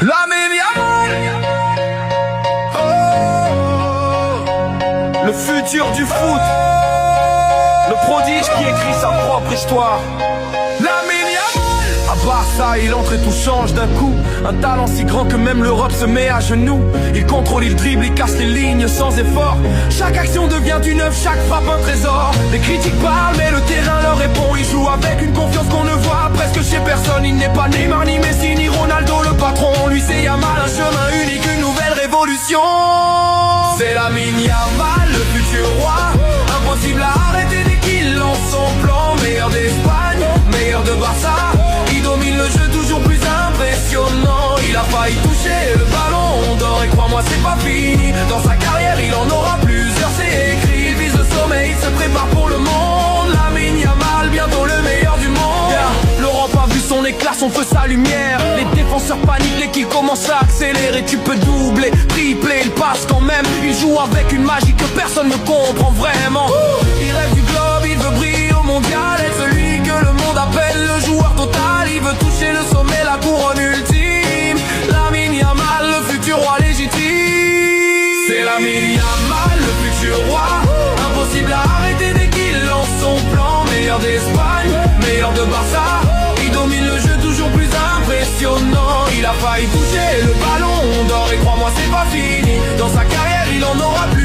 Lamine Yamal, le futur du foot, le prodige qui écrit sa propre histoire. Lamine Yamal, à Barça il entre et tout change d'un coup. Un talent si grand que même l'Europe se met à genoux. Il contrôle, il dribble, il casse les lignes sans effort. Chaque action devient une œuvre, chaque frappe un trésor. Les critiques parlent mais le terrain leur répond. Il joue avec une confiance qu'on ne voit presque chez personne. Il n'est pas Neymar, ni Messi, ni Ronaldo le patron. Lui c'est Yamal, un chemin unique, une nouvelle révolution. C'est Lamine Yamal, le futur roi. Impossible à arrêter dès qu'il lance son plan. Meilleur d'Espagne, meilleur de Barça. Il domine le jeu toujours plus impressionnant. Il a failli toucher le ballon d'or. Et crois-moi c'est pas fini. Dans sa carrière il en aura plusieurs, c'est écrit. Il vise le sommet, il se prépare pour le monde. Lamine Yamal, bientôt le meilleur du monde. L'Europe a vu son éclat, son feu, sa lumière. Les défenseurs paniquent, l'équipe commence à accélérer. Tu peux doubler, tripler, il passe quand même. Il joue avec une magie que personne ne comprend vraiment. Il rêve du globe, il veut briller au mondial. Être celui que le monde appelle le joueur total. Il veut toucher le sommet, la couronne ultime. Lamine Yamal, le futur roi légitime. C'est Lamine Yamal, le futur roi. Impossible à arrêter dès qu'il lance son plan. Meilleur d'Espagne, meilleur de Barça. Il domine le jeu toujours plus impressionnant. Il a failli toucher le ballon d'or. Et crois-moi c'est pas fini. Dans sa carrière il en aura plus.